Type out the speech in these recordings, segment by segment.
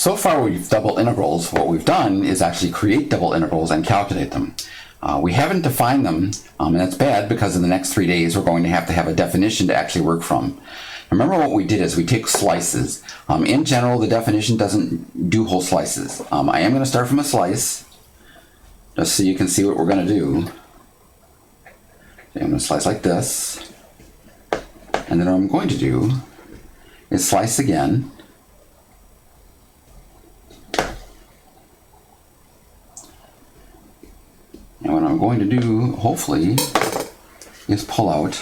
So far with double integrals, what we've done is actually create double integrals and calculate them. We haven't defined them, and that's bad because in the next 3 days we're going to have a definition to actually work from. Remember what we did is we take slices. In general, the definition doesn't do whole slices. I am going to start from a slice, just so you can see what we're going to do. So I'm going to slice like this, and then what I'm going to do is slice again. And what I'm going to do, hopefully, is pull out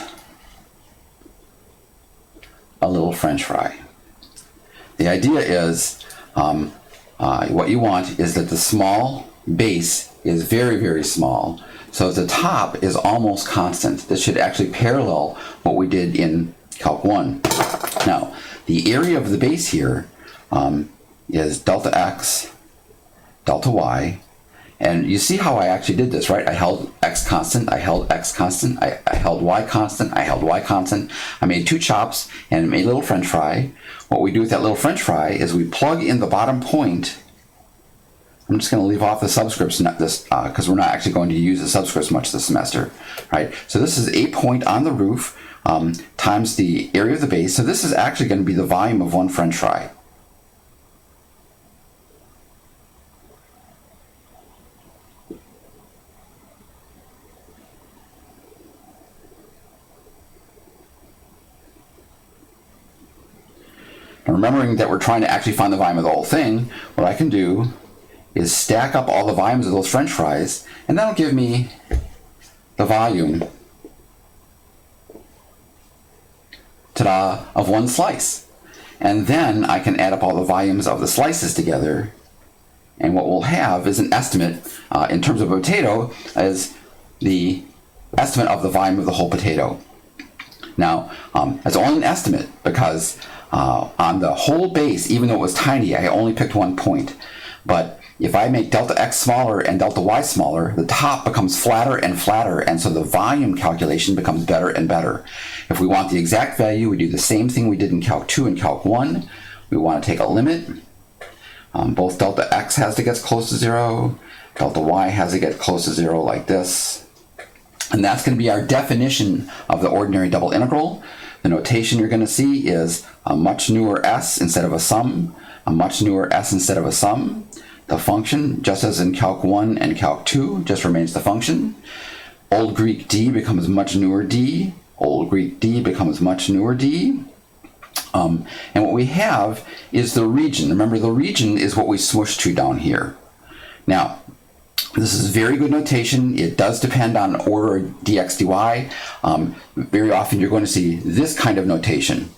a little French fry. The idea is, what you want is that the small base is very, very small, so the top is almost constant. This should actually parallel what we did in Calc 1. Now, the area of the base here is delta x, delta y, and you see how I actually did this, right? I held x constant, I held x constant, I held y constant, I held y constant. I made 2 chops and made a little French fry. What we do with that little French fry is we plug in the bottom point. I'm just going to leave off the subscripts because we're not actually going to use the subscripts much this semester, right? So this is a point on the roof times the area of the base. So this is actually going to be the volume of 1 French fry. And remembering that we're trying to actually find the volume of the whole thing, what I can do is stack up all the volumes of those French fries, and that'll give me the volume, ta-da, of 1 slice. And then I can add up all the volumes of the slices together, and what we'll have is an estimate, in terms of a potato, as the estimate of the volume of the whole potato. Now, it's only an estimate because on the whole base, even though it was tiny, I only picked 1 point. But if I make delta x smaller and delta y smaller, the top becomes flatter and flatter, and so the volume calculation becomes better and better. If we want the exact value, we do the same thing we did in Calc 2 and Calc 1. We want to take a limit. Both delta x has to get close to 0, delta y has to get close to 0 like this. And that's going to be our definition of the ordinary double integral. The notation you're going to see is a much newer s instead of a sum, a much newer s instead of a sum. The function, just as in Calc 1 and Calc 2, just remains the function. Old Greek d becomes much newer d. Old Greek d becomes much newer d. And what we have is the region. Remember, the region is what we smush to down here. Now, this is very good notation. It does depend on order dx dy. Very often you're going to see this kind of notation,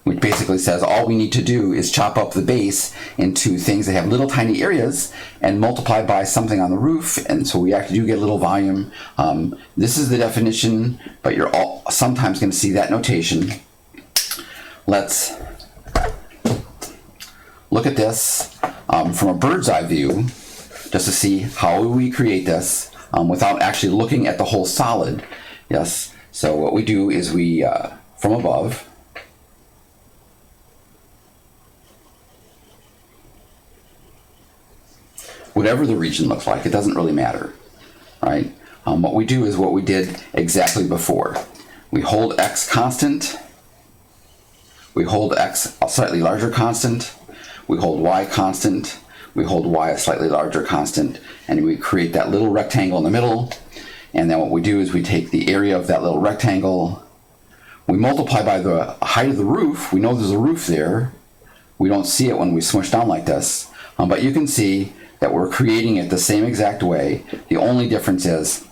which basically says all we need to do is chop up the base into things that have little tiny areas and multiply by something on the roof, and so we actually do get a little volume. This is the definition, but you're sometimes going to see that notation. Let's look at this from a bird's eye view, just to see how we create this without actually looking at the whole solid. Yes, so what we do is we, from above, whatever the region looks like, it doesn't really matter, right? What we do is what we did exactly before. We hold x constant, we hold x a slightly larger constant, we hold y constant, we hold y a slightly larger constant, and we create that little rectangle in the middle. And then what we do is we take the area of that little rectangle, we multiply by the height of the roof. We know there's a roof there. We don't see it when we smush down like this, but you can see that we're creating it the same exact way. The only difference is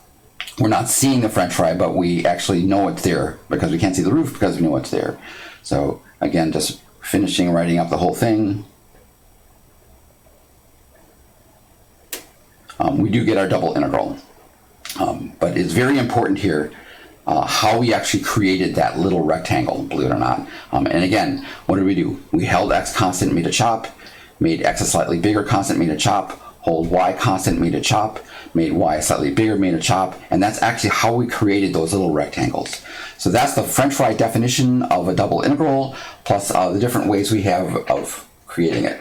we're not seeing the French fry, but we actually know it's there because we can't see the roof because we know it's there. So again, just finishing writing up the whole thing. We do get our double integral, but it's very important here how we actually created that little rectangle, believe it or not. And again, what did we do? We held x constant, made a chop, made x a slightly bigger constant, made a chop, hold y constant, made a chop, made y slightly bigger, made a chop, and that's actually how we created those little rectangles. So that's the French fry definition of a double integral, plus the different ways we have of creating it.